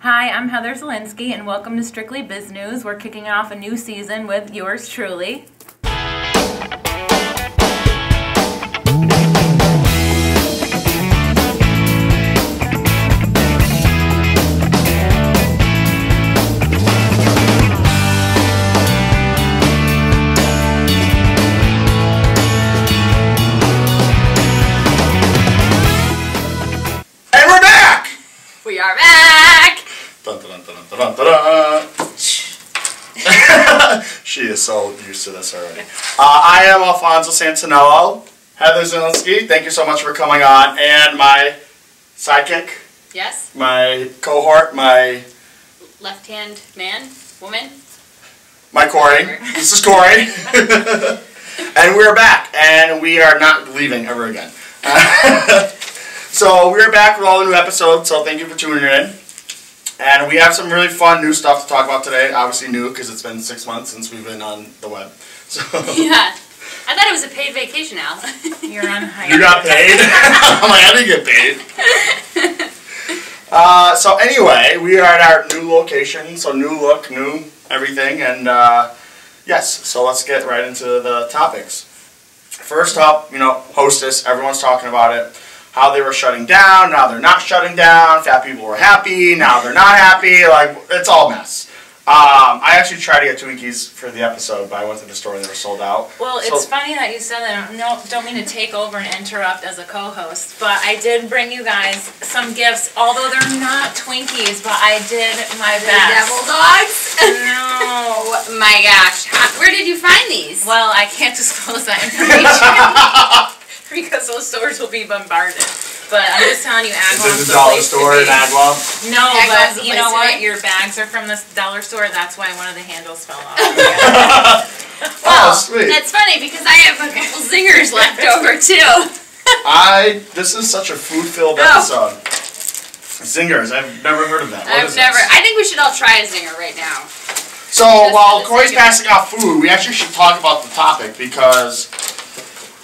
Hi, I'm Heather Zielenski, and welcome to Strictly Biz News. We're kicking off a new season with yours truly. We are back! Dun, dun, dun, dun, dun, dun, dun. She is so used to this already. I am Alfonso Santaniello. Heather Zielenski, thank you so much for coming on. And my sidekick. Yes? My cohort, my... left-hand man? Woman? My Cori. This is Cori. And we're back. And we are not leaving ever again. So we're back with all the new episodes, so thank you for tuning in. And we have some really fun new stuff to talk about today. Obviously new, because it's been 6 months since we've been on the web. So yeah. I thought it was a paid vacation, Al. You're on hire. You got paid? I'm like, I didn't get paid. So anyway, we are at our new location, so new look, new everything, and yes, so let's get right into the topics. First up, Hostess, everyone's talking about it. How they were shutting down, now they're not shutting down, fat people were happy, now they're not happy, like, it's all a mess. I actually tried to get Twinkies for the episode, but I went to the store and they were sold out. Well, it's funny that you said that. No, don't mean to take over and interrupt as a co-host, but I did bring you guys some gifts, although they're not Twinkies, but I did my best. Devil dogs? No. Oh my gosh. Where did you find these? Well, I can't disclose that information. Because those stores will be bombarded. But I'm just telling you, Agawam's the dollar store in Agawam? No, Agawam's but you know what? Your bags are from the dollar store. That's why one of the handles fell off. Well, sweet. That's funny because I have a couple zingers left over too. This is such a food-filled episode. Zingers, I've never heard of that. I think we should all try a zinger right now. So while Cori's passing out food, we actually should talk about the topic because...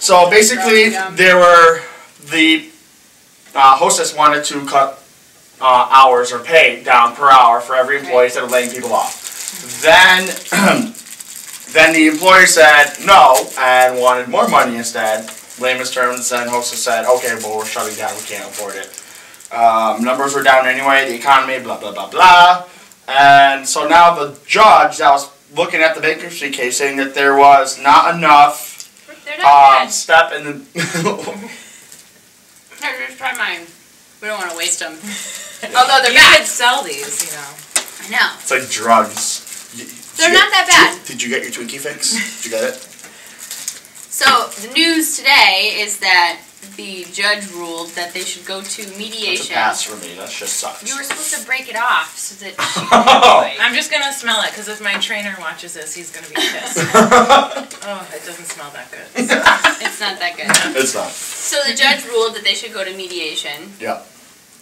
So basically, the Hostess wanted to cut hours or pay down per hour for every employee instead of laying people off. Then the employer said no and wanted more money instead. Layman's terms, and Hostess said, okay, well, we're shutting down, we can't afford it. Numbers were down anyway, the economy, blah, blah, blah, blah. And so now the judge that was looking at the bankruptcy case saying that there was not enough step in the... Here, just try mine. We don't want to waste them. Although they're You bad. could sell these, I know. It's like drugs. They're not that bad. Did you get your Twinkie fix? Did you get it? So, the news today is that the judge ruled that they should go to mediation. That's a pass for me. That just sucks. You were supposed to break it off so that she could I'm just going to smell it, because if my trainer watches this, he's going to be pissed. Oh, it doesn't smell that good. It's not that good. It's not. So the judge ruled that they should go to mediation. Yeah.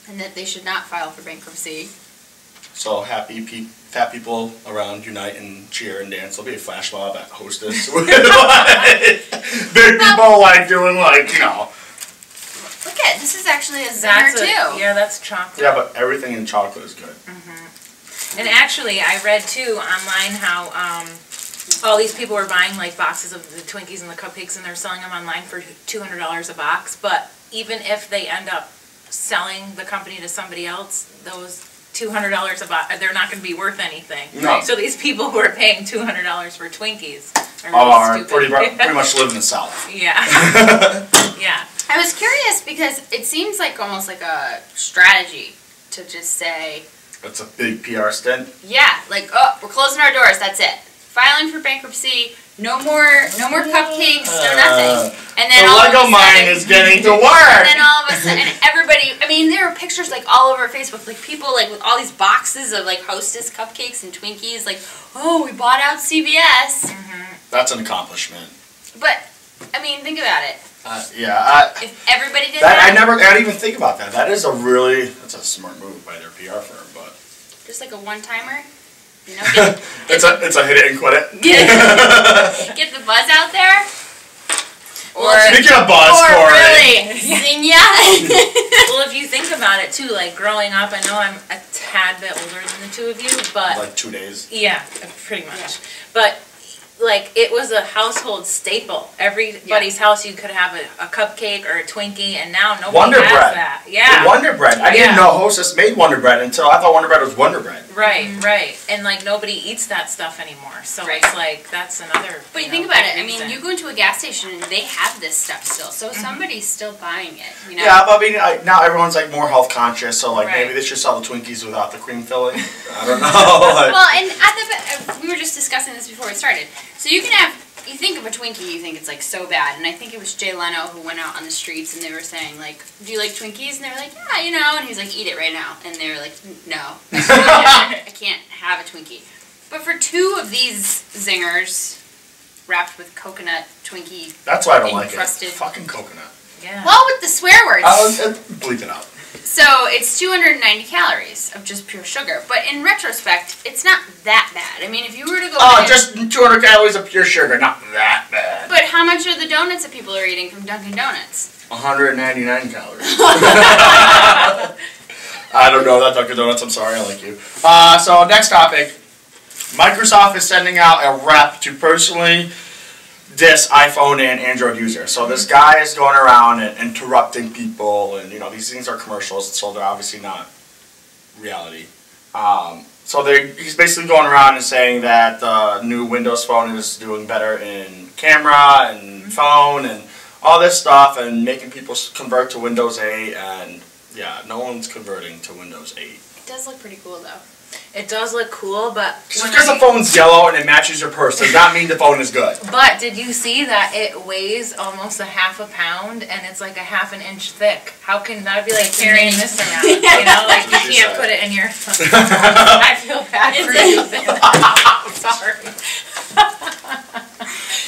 And that they should not file for bankruptcy. So fat people around unite and cheer and dance. There'll be a flash mob at Hostess. With big people doing Look at, this is actually a zinger too. Yeah, that's chocolate. Yeah, but everything in chocolate is good. Mm-hmm. And actually, I read too online how all these people were buying boxes of the Twinkies and the cupcakes, and they're selling them online for $200 a box. But even if they end up selling the company to somebody else, those $200 a box, they're not going to be worth anything. No. So these people who are paying $200 for Twinkies are really pretty much live in the South. Yeah. Yeah. I was curious because it seems like almost like a strategy to just say... It's a big PR stint. Yeah, oh, we're closing our doors, that's it. Filing for bankruptcy, no more cupcakes, no nothing. And then the all Lego of a mine sudden, is getting to work. And then all of a sudden, everybody, I mean, there are pictures all over Facebook, people with all these boxes of Hostess cupcakes and Twinkies, oh, we bought out CVS. Mm-hmm. That's an accomplishment. But, I mean, think about it. If everybody did that, I didn't even think about that. That's a smart move by their PR firm, but just a one-timer, it's a hit it and quit it. Get the buzz out there. Or speaking of buzz, Cori. Really, zing ya. Well, if you think about it too, growing up, I know I'm a tad bit older than the two of you, but Like 2 days. yeah, pretty much. But like it was a household staple. Everybody's house you could have a cupcake or a Twinkie, and now nobody Wonder has Bread. that. Yeah. Wonder Bread. I didn't know Hostess made Wonder Bread until I thought Wonder Bread was Wonder Bread. Right, right. And like nobody eats that stuff anymore. So it's like that's another. But you think about it. I mean, you go into a gas station and they have this stuff still, so somebody's still buying it. You know? Yeah, but I mean, now everyone's like more health conscious, so like maybe they should sell the Twinkies without the cream filling. I don't know. Well, and we were just discussing this before we started. So you can you think of a Twinkie, you think it's like so bad, and I think it was Jay Leno who went out on the streets and they were saying like, "Do you like Twinkies?" And they were like, "Yeah, you know," and he was like, "Eat it right now," and they were like, "No, I can't have a Twinkie." But for 2 of these zingers, wrapped with coconut Twinkie, that's why I don't like it. Encrusted. Fucking coconut. Yeah. Well, with the swear words. Bleep it out. So it's 290 calories of just pure sugar. But in retrospect, it's not that bad. I mean, if you were to go... just 200 calories of pure sugar, not that bad. But how much are the donuts that people are eating from Dunkin' Donuts? 199 calories. I don't know that Dunkin' Donuts, I'm sorry, I like you. So next topic. Microsoft is sending out a rep to personally diss iPhone and Android users. So this guy is going around and interrupting people, and you know these things are commercials, so they're obviously not reality. So he's basically going around and saying that the new Windows Phone is doing better in camera and phone and all this stuff, and making people convert to Windows 8. And yeah, no one's converting to Windows 8. It does look pretty cool though. It does look cool, but just because the phone's yellow and it matches your purse does not mean the phone is good. But did you see that it weighs almost a half a pound and it's like a half an inch thick? How can that be like carrying this around? You know, like you can't put it in your. I feel bad for you. Sorry.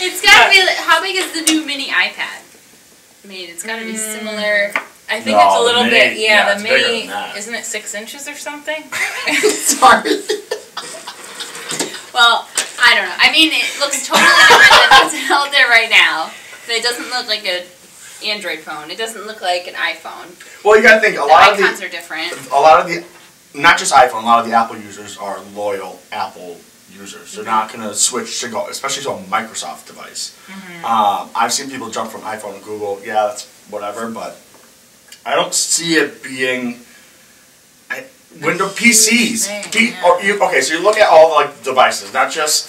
It's gotta be. How big is the new mini iPad? I mean, it's gotta be similar. I think it's a little bit, yeah, the mini, isn't it 6 inches or something? Sorry. Well, I don't know. I mean, it looks totally different than what's out there right now. It doesn't look like an Android phone. It doesn't look like an iPhone. Well, you gotta think, the icons are different. A lot of the, not just iPhone, a lot of the Apple users are loyal Apple users. They're not gonna switch to go, especially to a Microsoft device. I've seen people jump from iPhone to Google. Yeah, that's whatever, but I don't see it being Windows PCs. Okay, so you look at all the devices, not just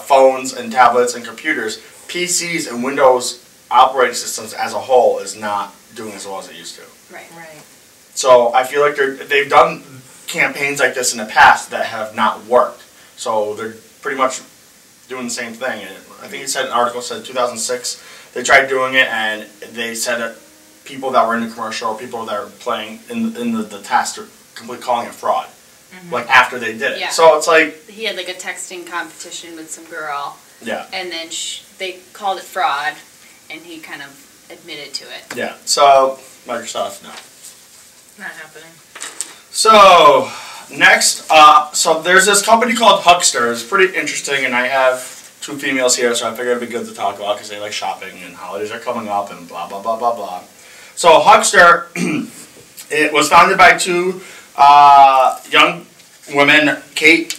phones and tablets and computers. PCs and Windows operating systems as a whole is not doing as well as it used to. Right. Right. So I feel like they've done campaigns like this in the past that have not worked. So they're pretty much doing the same thing. And I think it said an article said 2006 they tried doing it, and they said that people that were in the commercial, people that were playing in the test, are completely calling it fraud. Like after they did it. Yeah. So it's like he had like a texting competition with some girl. Yeah. And then they called it fraud, and he kind of admitted to it. Yeah. So Microsoft, no. Not happening. So next, so there's this company called Hukkster. It's pretty interesting, and I have 2 females here, so I figured it'd be good to talk about because they like shopping and holidays are coming up and blah blah blah blah blah. So Hukkster, it was founded by 2 young women, Kate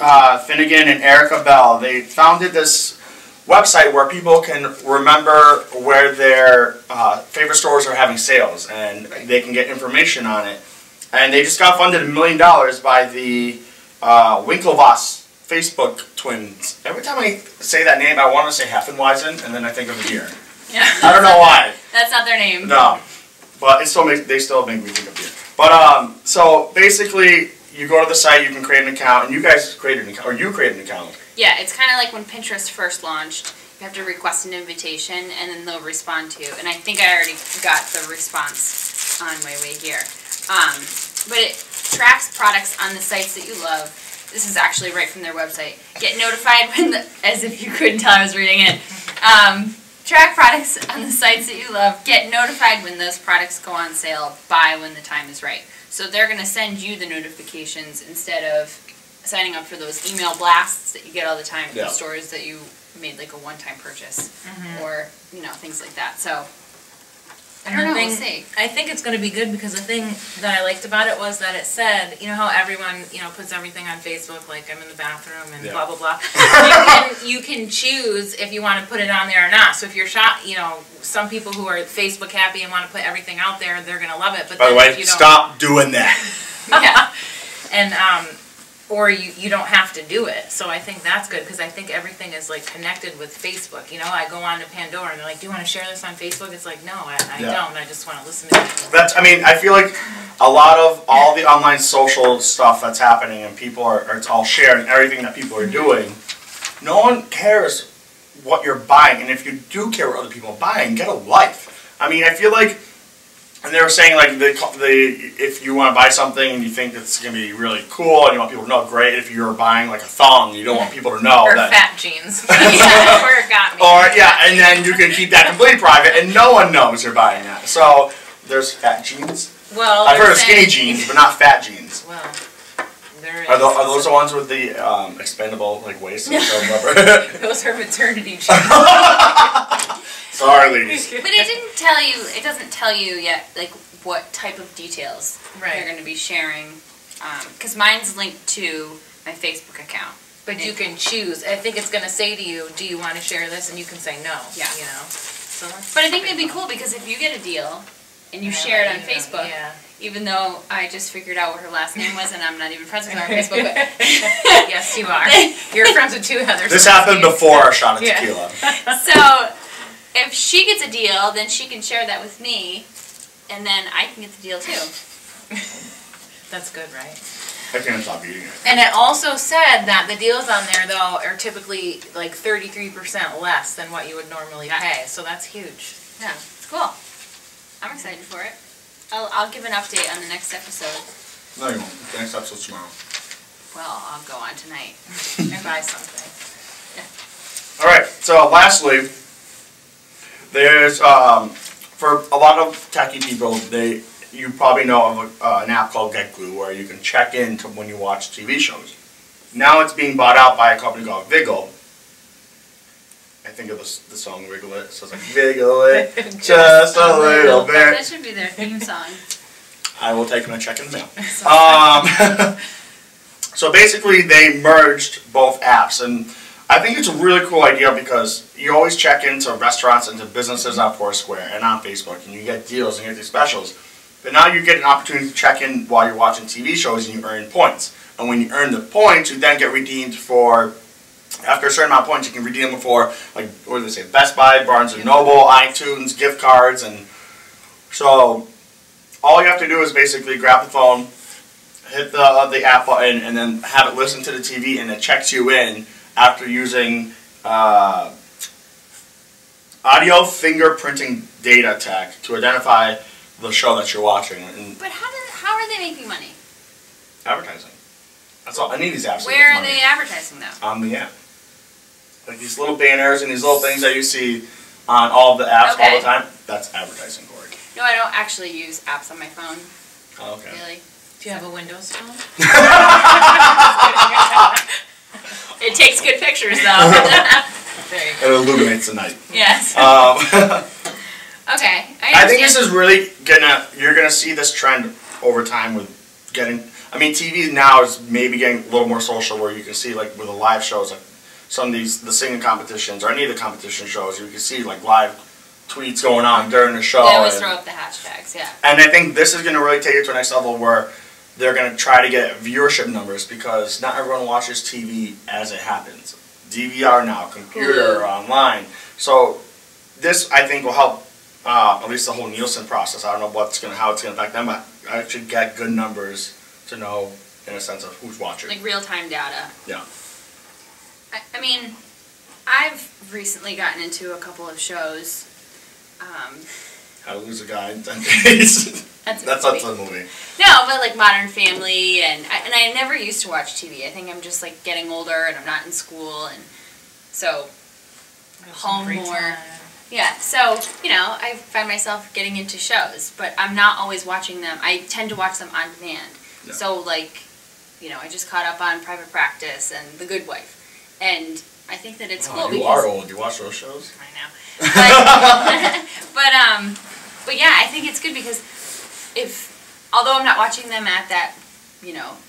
Finnegan and Erica Bell. They founded this website where people can remember where their favorite stores are having sales, and they can get information on it. And they just got funded $1 million by the Winklevoss Facebook twins. Every time I say that name, I want to say Heffenweisen, and then I think of a deer. Yeah. I don't know why. That's not their name. No, but they still make me think of deer. But so basically, you go to the site, you can create an account, and you guys created an account, or you created an account. Yeah, it's kind of like when Pinterest first launched. You have to request an invitation, and then they'll respond to you. And I think I already got the response on my way here. But it tracks products on the sites that you love. This is actually right from their website. Get notified when as if you couldn't tell I was reading it. Track products on the sites that you love. Get notified when those products go on sale. Buy when the time is right. So they're going to send you the notifications instead of signing up for those email blasts that you get all the time from stores that you made like a one-time purchase or, things like that. So I don't know, we'll see. I think it's going to be good because the thing that I liked about it was that it said, you know how everyone, puts everything on Facebook, like I'm in the bathroom and blah, blah, blah. You can choose if you want to put it on there or not. So if you're some people who are Facebook happy and want to put everything out there, they're going to love it. But by the way, stop doing that. Yeah. And, or you don't have to do it. So I think that's good because I think everything is like connected with Facebook. I go on to Pandora and they're like, do you want to share this on Facebook? It's like, no, I don't. I just want to listen to it. I feel like a lot of all the online social stuff that's happening and people it's all sharing everything that people are doing. No one cares what you're buying. And if you do care what other people are buying, get a life. I feel like, and they were saying like if you want to buy something and you think it's going to be really cool and you want people to know, great. If you're buying like a thong, you don't want people to know. Or fat jeans. Yeah, where it got me. And then you can keep that completely private and no one knows you're buying that. So there's fat jeans. Well, I've heard of skinny jeans, but not fat jeans. Well, there is. Are those the ones with the expandable like waist? Those are maternity jeans. Sorry, ladies. But it doesn't tell you yet, like, what type of details they're going to be sharing. Because mine's linked to my Facebook account. But you can choose. I think it's going to say to you, do you want to share this? And you can say no. Yeah. So but I think it'd be cool because if you get a deal and you share it on Facebook, even though I just figured out what her last name was and I'm not even friends with her on Facebook. But yes, you are. You're friends with 2 Heathers. This happened before our shot of tequila. So if she gets a deal, then she can share that with me, and then I can get the deal too. That's good, right? I can't stop eating it. And it also said that the deals on there, though, are typically like 33% less than what you would normally pay. So that's huge. Yeah, it's cool. I'm excited for it. I'll give an update on the next episode. No, you won't. The next episode's tomorrow. Well, I'll go on tonight and buy something. All right. So lastly, there's for a lot of techie people, you probably know of an app called Get Glue where you can check in to when you watch TV shows. Now it's being bought out by a company called Viggle. I think of the song Wiggle It. So it's like, Wiggle it, just a little bit. That should be their theme song. I will take my check in the mail. So basically they merged both apps, and I think it's a really cool idea because you always check into restaurants and to businesses on Foursquare and on Facebook, and you get deals and you get these specials. But now you get an opportunity to check in while you're watching TV shows and you earn points. And when you earn the points, you then get redeemed for, after a certain amount of points, you can redeem them for, like, what do they say, Best Buy, Barnes & Noble, iTunes, gift cards. And so all you have to do is basically grab the phone, hit the app button, and then have it listen to the TV, and it checks you in after using audio fingerprinting data tech to identify the show that you're watching. And but how are they making money? Advertising. That's all. Any of these apps. Where are they advertising though? On the app. Like these little banners and these little things that you see on all of the apps all the time. That's advertising, Cori. No, I don't actually use apps on my phone. Oh, okay. Really? Do you have a Windows phone? It takes good pictures though. There you go. It illuminates the night. Yes. Okay. I think this is really you're gonna see this trend over time with getting, TV now is maybe getting a little more social where you can see like with the live shows, like some of the singing competitions or any of the competition shows, you can see like live tweets going on during the show. They always throw up the hashtags, yeah. And I think this is gonna really take it to a next level where they're gonna try to get viewership numbers because not everyone watches TV as it happens. DVR now, computer, online. So this I think will help at least the whole Nielsen process. I don't know how it's gonna affect them, but I should get good numbers to know in a sense of who's watching. Like real-time data. Yeah. I mean, I've recently gotten into a couple of shows. How to Lose a Guy in 10 Days. That's a movie. No, but like Modern Family, and I never used to watch TV. I think I'm just like getting older, and I'm not in school, and so home more. Yeah, so, I find myself getting into shows, but I'm not always watching them. I tend to watch them on demand. Yeah. So, like, I just caught up on Private Practice and The Good Wife. And I think that it's cool because... You are old. You watch those shows? I know. But yeah, I think it's good because although I'm not watching them at that,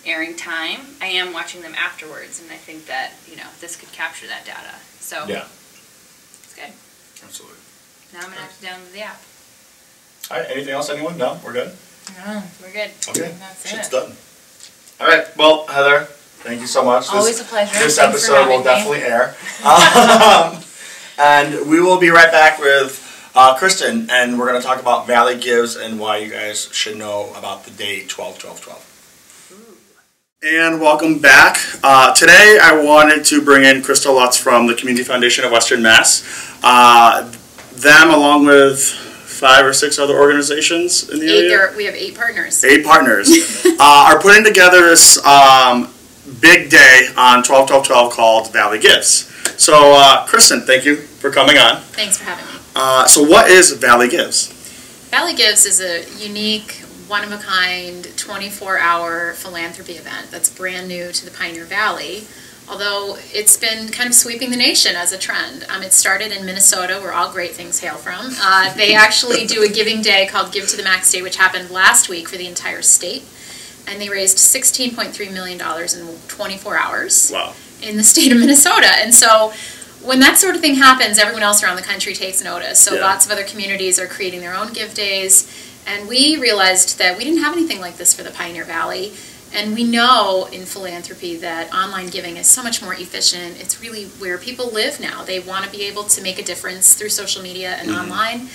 airing time, I am watching them afterwards, and I think that, this could capture that data. So yeah, it's good. Absolutely. Now I'm gonna have to download the app. All right. Anything else? Anyone? No, we're good. No, we're good. Okay, That's shit's it. done. All right. Well, Heather, thank you so much. Always a pleasure. This Thanks for episode will having me. definitely air, and we will be right back with Kristin, and we're going to talk about Valley Gives and why you guys should know about the day 12-12-12. And welcome back. Today I wanted to bring in Kristin Leutz from the Community Foundation of Western Mass. Them, along with 5 or 6 other organizations in the area. We have 8 partners. 8 partners are putting together this big day on 12-12-12 called Valley Gives. So, Kristin, thank you for coming on. Thanks for having me. So what is Valley Gives? Valley Gives is a unique, one-of-a-kind, 24-hour philanthropy event that's brand new to the Pioneer Valley, although it's been kind of sweeping the nation as a trend. It started in Minnesota, where all great things hail from. They actually do a giving day called Give to the Max Day, which happened last week for the entire state, and they raised $16.3 million in 24 hours. Wow. In the state of Minnesota. And so when that sort of thing happens, everyone else around the country takes notice. So lots of other communities are creating their own give days. And we realized that we didn't have anything like this for the Pioneer Valley. And we know in philanthropy that online giving is so much more efficient. It's really where people live now. They want to be able to make a difference through social media and online.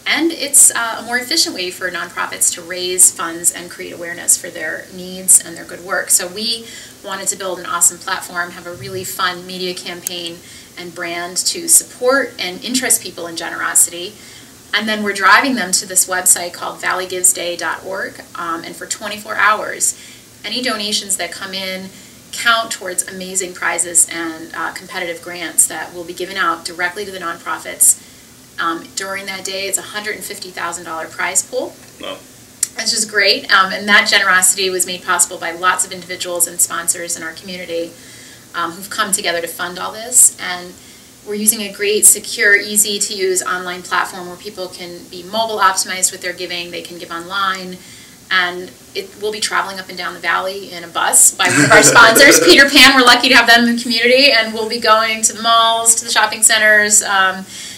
And it's a more efficient way for nonprofits to raise funds and create awareness for their needs and their good work. So we wanted to build an awesome platform, have a really fun media campaign and brand to support and interest people in generosity. And then we're driving them to this website called valleygivesday.org. And for 24 hours, any donations that come in count towards amazing prizes and competitive grants that will be given out directly to the nonprofits. During that day, it's a $150,000 prize pool. Wow. It's just great, and that generosity was made possible by lots of individuals and sponsors in our community who've come together to fund all this. And we're using a great, secure, easy-to-use online platform where people can be mobile optimized with their giving. They can give online, and it will be traveling up and down the valley in a bus by one of our sponsors, Peter Pan. We're lucky to have them in the community, and we'll be going to the malls, to the shopping centers,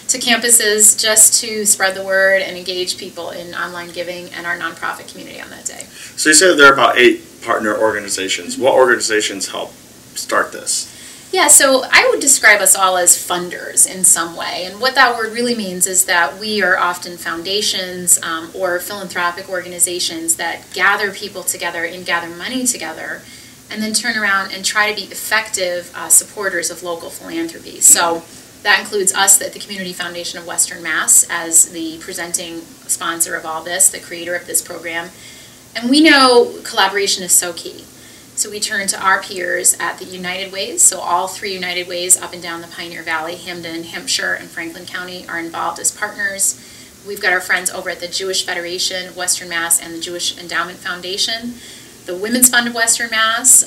to campuses, just to spread the word and engage people in online giving and our nonprofit community on that day. So you said there are about 8 partner organizations. What organizations help start this? Yeah, so I would describe us all as funders in some way. And what that word really means is that we are often foundations or philanthropic organizations that gather people together and gather money together and then turn around and try to be effective supporters of local philanthropy. So that includes us at the Community Foundation of Western Mass as the presenting sponsor of all this, the creator of this program. And we know collaboration is so key. So we turn to our peers at the United Ways. So all 3 United Ways up and down the Pioneer Valley, Hamden, Hampshire, and Franklin County are involved as partners. We've got our friends over at the Jewish Federation, Western Mass, and the Jewish Endowment Foundation, the Women's Fund of Western Mass,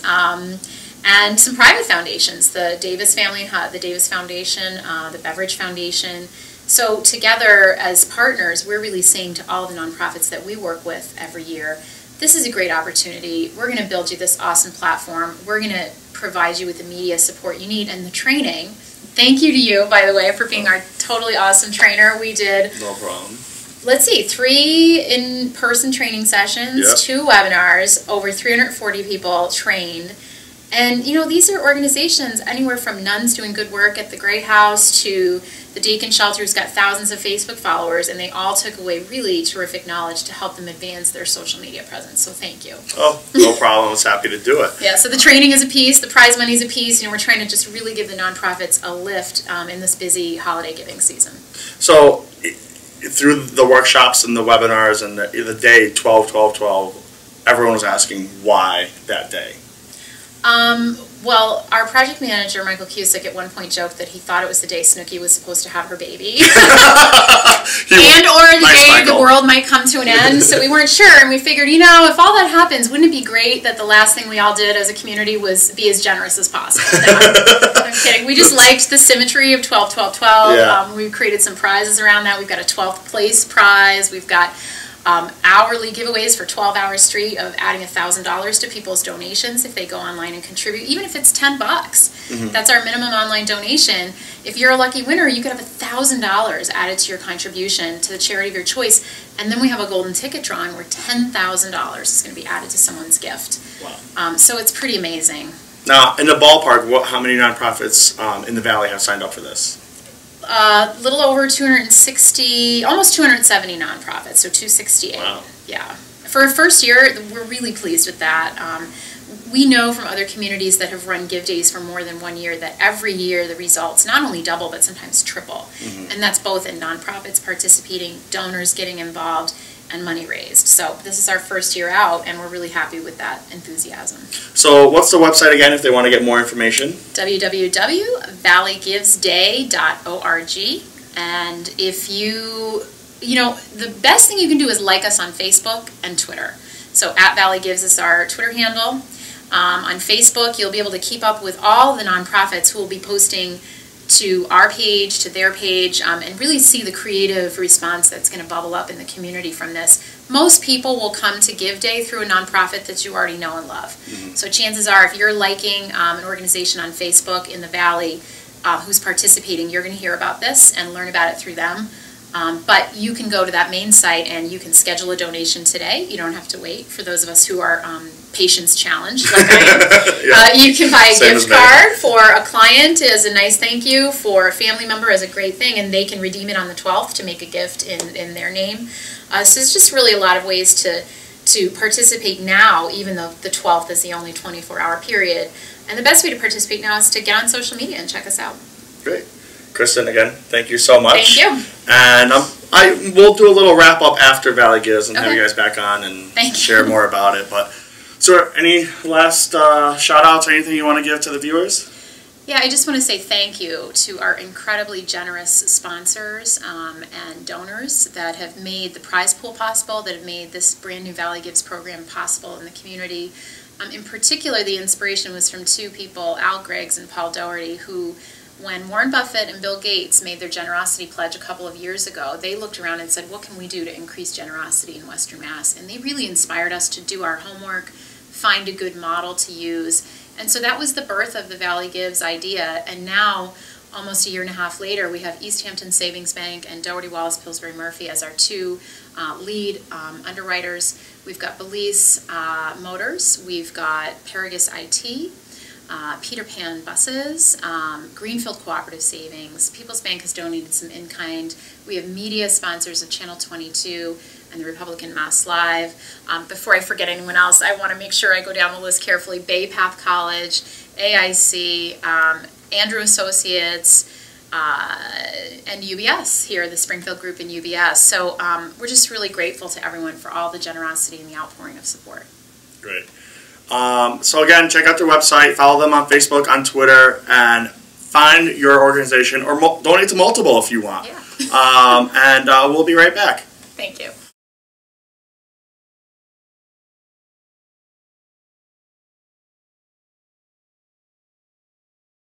and some private foundations, the Davis Family, the Davis Foundation, the Beveridge Foundation. So together as partners, we're really saying to all the nonprofits that we work with every year, this is a great opportunity. We're going to build you this awesome platform. We're going to provide you with the media support you need and the training. Thank you to you, by the way, for being our totally awesome trainer. We did, No problem. let's see, 3 in-person training sessions, 2 webinars, over 340 people trained. And, you know, these are organizations anywhere from nuns doing good work at the Gray House to the Deacon Shelter, who's got thousands of Facebook followers, and they all took away really terrific knowledge to help them advance their social media presence. So thank you. Oh, no problem. I was happy to do it. Yeah, so the training is a piece, the prize money is a piece, and we're trying to just really give the nonprofits a lift in this busy holiday giving season. So through the workshops and the webinars and the day 12-12-12, everyone was asking why that day. Well, our project manager, Michael Cusick, at one point joked that he thought it was the day Snooki was supposed to have her baby. And or the day the world might come to an end, so we weren't sure, and we figured, you know, if all that happens, wouldn't it be great that the last thing we all did as a community was be as generous as possible? I'm kidding. We just liked the symmetry of 12-12-12. Yeah. We created some prizes around that. We've got a 12th place prize. We've got hourly giveaways for 12 hours straight of adding $1,000 to people's donations if they go online and contribute, even if it's $10. That's our minimum online donation. If you're a lucky winner, you could have $1,000 added to your contribution to the charity of your choice, and then we have a golden ticket drawing where $10,000 is going to be added to someone's gift. Wow. So it's pretty amazing. Now, in the ballpark, how many nonprofits in the Valley have signed up for this? A little over 260, almost 270 nonprofits, so 268. Wow. Yeah. For a first year, we're really pleased with that. We know from other communities that have run Give Days for more than 1 year that every year the results not only double but sometimes triple. And that's both in nonprofits participating, donors getting involved, and money raised. So this is our first year out, and we're really happy with that enthusiasm. So what's the website again if they want to get more information? www.valleygivesday.org. And if you know, the best thing you can do is like us on Facebook and Twitter. So @ValleyGives is our Twitter handle. On Facebook, you'll be able to keep up with all the nonprofits who will be posting to our page, to their page, and really see the creative response that's going to bubble up in the community from this. Most people will come to Give Day through a nonprofit that you already know and love. So chances are, if you're liking an organization on Facebook in the Valley who's participating, you're going to hear about this and learn about it through them. But you can go to that main site and you can schedule a donation today. You don't have to wait. For those of us who are patience challenged, like I am, you can buy a gift card for a client as a nice thank you, for a family member as a great thing, and they can redeem it on the 12th to make a gift in their name. So it's just really a lot of ways to participate now, even though the 12th is the only 24-hour period. And the best way to participate now is to get on social media and check us out. Great. Kristin, again, thank you so much. Thank you. And we'll do a little wrap up after Valley Gives and have you guys back on and share more about it. But so, any last shout outs or anything you want to give to the viewers? Yeah, I just want to say thank you to our incredibly generous sponsors and donors that have made the prize pool possible, that have made this brand new Valley Gives program possible in the community. In particular, the inspiration was from two people, Al Griggs and Paul Doherty, who, when Warren Buffett and Bill Gates made their generosity pledge a couple of years ago, they looked around and said, what can we do to increase generosity in Western Mass? And they really inspired us to do our homework, find a good model to use. And so that was the birth of the Valley Gives idea. And now, almost a year and a half later, we have East Hampton Savings Bank and Doherty Wallace Pillsbury Murphy as our two lead underwriters. We've got Belize Motors, we've got Paragus IT, Peter Pan Buses, Greenfield Cooperative Savings, People's Bank has donated some in-kind. We have media sponsors of Channel 22 and the Republican Mass Live. Before I forget anyone else, I want to make sure I go down the list carefully. Bay Path College, AIC, Andrew Associates, and UBS here, the Springfield Group in UBS. So we're just really grateful to everyone for all the generosity and the outpouring of support. Great. So again, check out their website, follow them on Facebook, on Twitter, and find your organization, or donate to multiple if you want. Yeah. And we'll be right back. Thank you.